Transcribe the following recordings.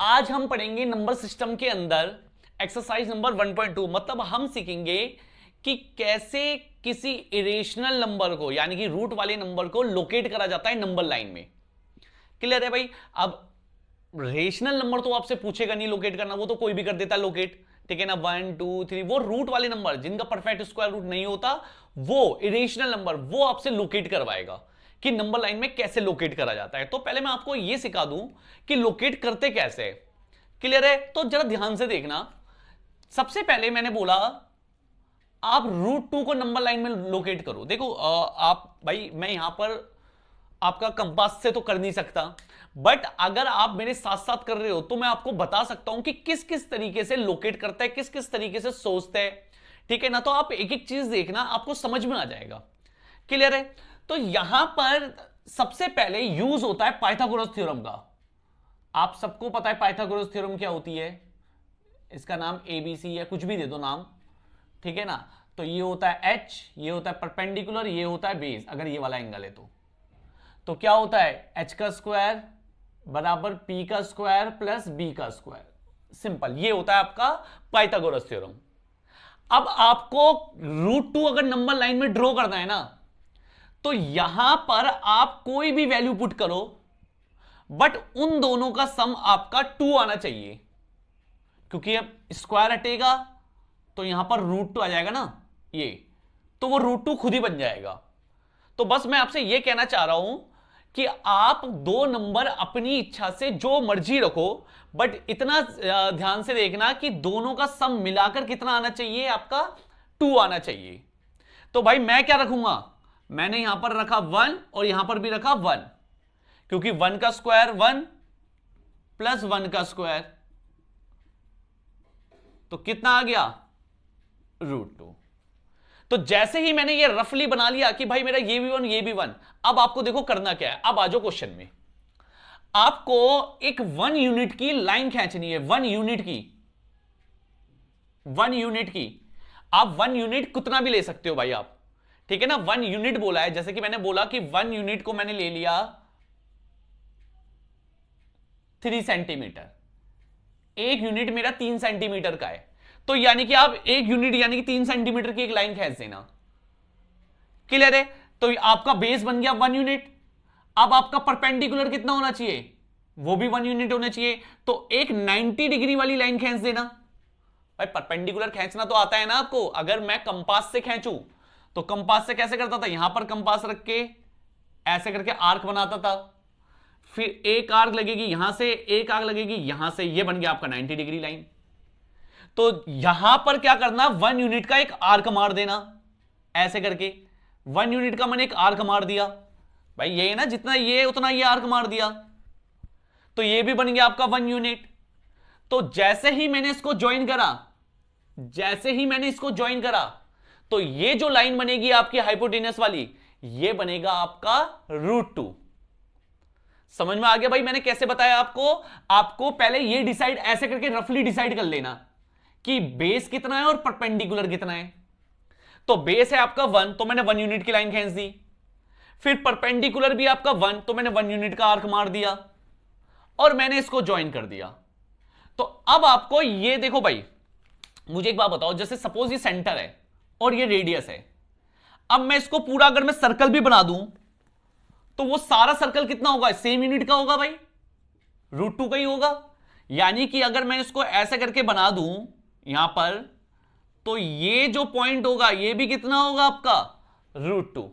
आज हम पढ़ेंगे नंबर सिस्टम के अंदर एक्सरसाइज नंबर 1.2। मतलब हम सीखेंगे कि कैसे किसी इरेशनल नंबर को यानी कि रूट वाले नंबर को लोकेट करा जाता है नंबर लाइन में। क्लियर है भाई? अब रेशनल नंबर तो आपसे पूछेगा नहीं लोकेट करना, वो तो कोई भी कर देता है लोकेट, ठीक है ना। 1 2 3 वो रूट वाले नंबर जिनका परफेक्ट स्क्वायर रूट नहीं होता, वो इरेशनल नंबर वो आपसे लोकेट करवाएगा कि नंबर लाइन में कैसे लोकेट करा जाता है। तो पहले मैं आपको यह सिखा दूं कि लोकेट करते कैसे। क्लियर है? तो जरा ध्यान से देखना। सबसे पहले मैंने बोला आप रूट 2 को नंबर लाइन में लोकेट करो। देखो आप भाई, मैं यहां पर आपका कंपास से तो कर नहीं सकता, बट अगर आप मेरे साथ साथ कर रहे हो तो मैं आपको बता सकता हूं कि किस किस तरीके से लोकेट करता है, किस किस तरीके से सोचता है, ठीक है ना। तो आप एक एक चीज देखना, आपको समझ में आ जाएगा। क्लियर है? तो यहां पर सबसे पहले यूज होता है पाइथागोरस थ्योरम का। आप सबको पता है पाइथागोरस थ्योरम क्या होती है, इसका नाम एबीसी है, कुछ भी दे दो नाम, ठीक है ना। तो ये होता है एच, ये होता है परपेंडिकुलर, ये होता है बेस। अगर ये वाला एंगल है तो क्या होता है एच का स्क्वायर बराबर पी का स्क्वायर प्लस बी का स्क्वायर। सिंपल, ये होता है आपका पाइथागोरस थ्योरम। अब आपको रूट 2 अगर नंबर लाइन में ड्रॉ करना है ना, तो यहां पर आप कोई भी वैल्यू पुट करो, बट उन दोनों का सम आपका 2 आना चाहिए, क्योंकि अब स्क्वायर हटेगा तो यहां पर रूट 2 आ जाएगा ना, ये तो वो रूट 2 खुद ही बन जाएगा। तो बस मैं आपसे यह कहना चाह रहा हूं कि आप दो नंबर अपनी इच्छा से जो मर्जी रखो, बट इतना ध्यान से देखना कि दोनों का सम मिलाकर कितना आना चाहिए, आपका 2 आना चाहिए। तो भाई मैं क्या रखूंगा, मैंने यहां पर रखा 1 और यहां पर भी रखा 1, क्योंकि 1 का स्क्वायर 1 प्लस 1 का स्क्वायर, तो कितना आ गया रूट 2। तो जैसे ही मैंने ये रफली बना लिया कि भाई मेरा ये भी 1 ये भी 1, अब आपको देखो करना क्या है। अब आ जाओ क्वेश्चन में। आपको एक 1 यूनिट की लाइन खींचनी है, 1 यूनिट की, 1 यूनिट की। आप 1 यूनिट कितना भी ले सकते हो भाई आप, ठीक है ना। 1 यूनिट बोला है, जैसे कि मैंने बोला कि 1 यूनिट को मैंने ले लिया 3 सेंटीमीटर, एक यूनिट मेरा 3 सेंटीमीटर का है, तो यानी कि आप एक यूनिट यानी कि 3 सेंटीमीटर की एक लाइन खींच देना। क्लियर है? तो आपका बेस बन गया 1 यूनिट। अब आपका परपेंडिकुलर कितना होना चाहिए, वो भी 1 यूनिट होना चाहिए, तो एक 90 डिग्री वाली लाइन खींच देना। भाई परपेंडिकुलर खींचना तो आता है ना आपको। अगर मैं कंपास से खींचूं तो कंपास से कैसे करता था, यहां पर कंपास रख के ऐसे करके आर्क बनाता था, फिर एक आर्क लगेगी यहां से, एक आर्क लगेगी यहां से, ये बन गया आपका 90 डिग्री लाइन। तो यहां पर क्या करना, 1 यूनिट का एक आर्क मार देना ऐसे करके। 1 यूनिट का मैंने एक आर्क मार दिया, भाई ये है ना, जितना ये उतना ये आर्क मार दिया, तो ये भी बन गया आपका 1 यूनिट। तो जैसे ही मैंने इसको ज्वाइन करा, जैसे ही मैंने इसको ज्वाइन करा, तो ये जो लाइन बनेगी आपकी हाइपोटेनस वाली, ये बनेगा आपका रूट 2। समझ में आ गया भाई मैंने कैसे बताया आपको? आपको पहले ये डिसाइड ऐसे करके रफली डिसाइड कर लेना कि बेस कितना है और परपेंडिकुलर कितना है। तो बेस है आपका 1, तो मैंने 1 यूनिट की लाइन खींच दी। फिर परपेंडिकुलर भी आपका 1, तो मैंने 1 यूनिट का आर्क मार दिया और मैंने इसको ज्वाइन कर दिया। तो अब आपको ये देखो भाई, मुझे एक बात बताओ, जैसे सपोज ये सेंटर है और ये रेडियस है। अब मैं इसको पूरा अगर मैं सर्कल भी बना दूं, तो वो सारा सर्कल कितना होगा, सेम यूनिट का होगा भाई, रूट 2 का ही होगा। यानी कि अगर मैं इसको ऐसे करके बना दूं यहां पर, तो ये जो पॉइंट होगा ये भी कितना होगा आपका रूट 2,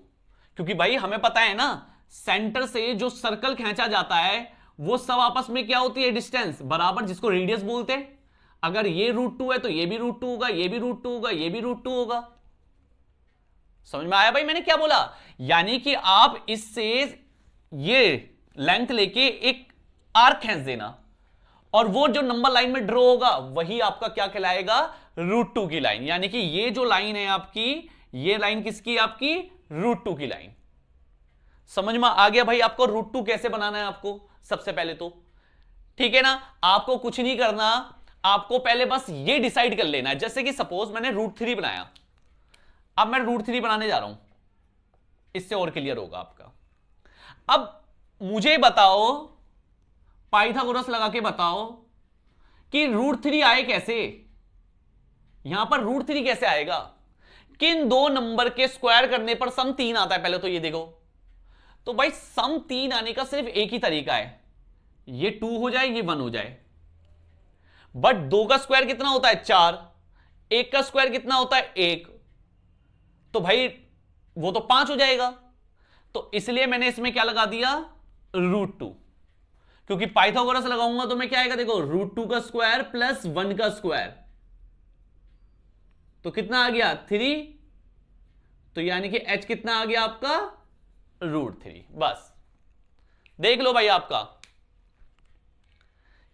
क्योंकि भाई हमें पता है ना, सेंटर से जो सर्कल खींचा जाता है वो सब आपस में क्या होती है, डिस्टेंस बराबर, जिसको रेडियस बोलते हैं। अगर ये रूट 2 है तो ये भी रूट 2 होगा, ये भी रूट 2 होगा, ये भी रूट 2 होगा। समझ में आया भाई मैंने क्या बोला? यानी कि आप इससे ये लेंथ लेके एक आर्क खींच देना, और वो जो नंबर लाइन में ड्रॉ होगा वही आपका क्या कहलाएगा, रूट 2 की लाइन। यानी कि ये जो लाइन है आपकी, ये लाइन किसकी, आपकी रूट 2 की लाइन। समझ में आ गया भाई आपको रूट 2 कैसे बनाना है आपको? सबसे पहले तो ठीक है ना, आपको कुछ नहीं करना, आपको पहले बस ये डिसाइड कर लेना है। जैसे कि सपोज मैंने रूट 3 बनाया, अब मैं रूट 3 बनाने जा रहा हूं, इससे और क्लियर होगा आपका। अब मुझे बताओ, पाइथागोरस लगा के बताओ कि √3 आए कैसे, यहां पर √3 कैसे आएगा, किन दो नंबर के स्क्वायर करने पर सम 3 आता है, पहले तो ये देखो। तो भाई सम 3 आने का सिर्फ एक ही तरीका है, ये 2 हो जाए, ये 1 हो जाए। बट 2 का स्क्वायर कितना होता है 4, 1 का स्क्वायर कितना होता है 1, तो भाई वो तो 5 हो जाएगा। तो इसलिए मैंने इसमें क्या लगा दिया √2, क्योंकि पाइथागोरस लगाऊंगा तो मैं क्या आएगा देखो, √2 का स्क्वायर प्लस 1 का स्क्वायर, तो कितना आ गया 3, तो यानी कि h कितना आ गया आपका √3। बस देख लो भाई, आपका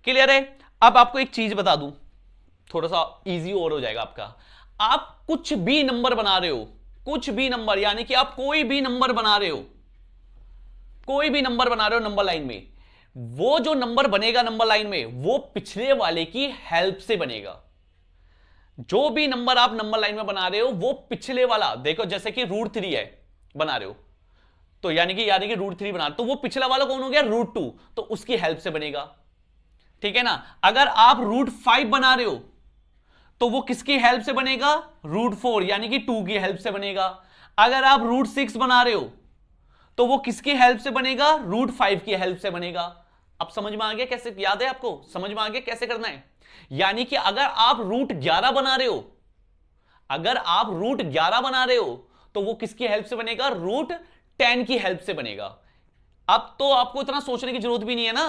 क्लियर है। अब आपको एक चीज बता दूं, थोड़ा सा इजी और हो जाएगा आपका। आप कुछ भी नंबर बना रहे हो, कुछ भी नंबर, यानी कि आप कोई भी नंबर बना रहे हो, कोई भी नंबर बना रहे हो नंबर लाइन में, वो जो नंबर बनेगा नंबर लाइन में वो पिछले वाले की हेल्प से बनेगा। जो भी नंबर आप नंबर लाइन में बना रहे हो वो पिछले वाला, देखो जैसे कि √3 है बना रहे हो, तो यानी कि √3 बना, तो वो पिछला वाला कौन हो गया √2, तो उसकी हेल्प से बनेगा, ठीक है ना। अगर आप √5 बना रहे हो तो वो किसकी हेल्प से बनेगा, √4 यानी कि 2 की हेल्प से बनेगा। अगर आप √6 बना रहे हो तो वो किसकी हेल्प से बनेगा, √5 की हेल्प से बनेगा। अब समझ में आ गया कैसे, याद है आपको, समझ में आ गया कैसे करना है। यानी कि अगर आप √11 बना रहे हो, अगर आप √11 बना रहे हो तो वो किसकी हेल्प से बनेगा, √10 की हेल्प से बनेगा। अब तो आपको इतना सोचने की जरूरत भी नहीं है ना,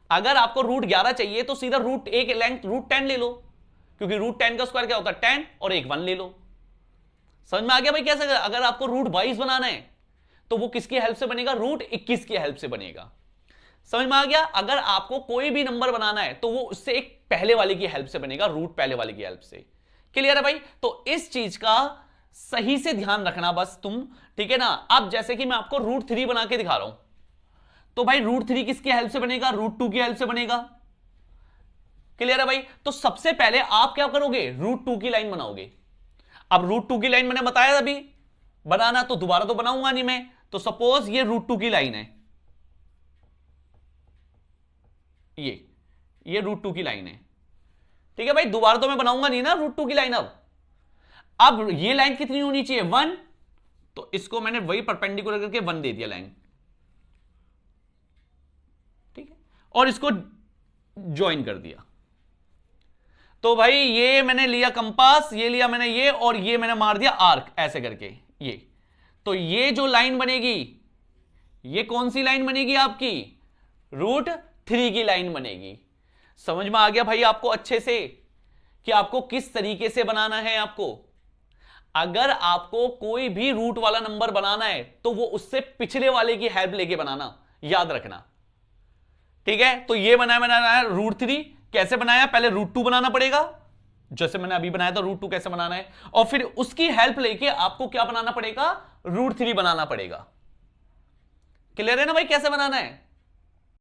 अगर आपको √11 चाहिए तो सीधा √1 की लेंथ √10 ले लो, क्योंकि √10 का स्क्वायर क्या होता है 10, और एक 1 ले लो। समझ में आ गया भाई कैसे। अगर आपको √22 बनाना है तो वो किसकी हेल्प से बनेगा, √21 की हेल्प से बनेगा। समझ में आ गया। अगर आपको कोई भी नंबर बनाना है तो वो उससे एक पहले वाले की हेल्प से बनेगा, पहले वाले की हेल्प से। क्लियर है भाई। तो इस चीज का सही से ध्यान रखना बस तुम, ठीक है ना। अब जैसे कि मैं आपको √3 बना के दिखा रहा हूं, तो भाई √3 किसकी हेल्प से बनेगा, √2 की हेल्प से बनेगा। क्लियर है भाई। तो सबसे पहले आप क्या करोगे, √2 की लाइन बनाओगे। अब √2 की लाइन मैंने बताया अभी बनाना, तो दोबारा तो बनाऊंगा नहीं मैं। तो सपोज ये √2 की लाइन है, ये √2 की लाइन है, ठीक है भाई। दोबारा तो मैं बनाऊंगा नहीं ना √2 की लाइन। अब ये लाइन कितनी होनी चाहिए, 1, तो इसको मैंने वही परपेंडिकुलर करके 1 दे दिया लाइन, ठीक है, और इसको ज्वाइन कर दिया। तो भाई ये मैंने लिया कंपास, ये लिया मैंने ये, और ये मैंने मार दिया आर्क ऐसे करके ये। तो ये जो लाइन बनेगी, ये कौन सी लाइन बनेगी आपकी, √3 की लाइन बनेगी। समझ में आ गया भाई आपको अच्छे से कि आपको किस तरीके से बनाना है। आपको अगर आपको कोई भी रूट वाला नंबर बनाना है तो वो उससे पिछले वाले की हेल्प लेके बनाना, याद रखना, ठीक है। तो ये बनाया है √3, कैसे बनाया, पहले √2 बनाना पड़ेगा, जैसे मैंने अभी बनाया था √2 कैसे बनाना है, और फिर उसकी हेल्प लेके आपको क्या बनाना पड़ेगा, √3 बनाना पड़ेगा। क्लियर है ना भाई कैसे बनाना है।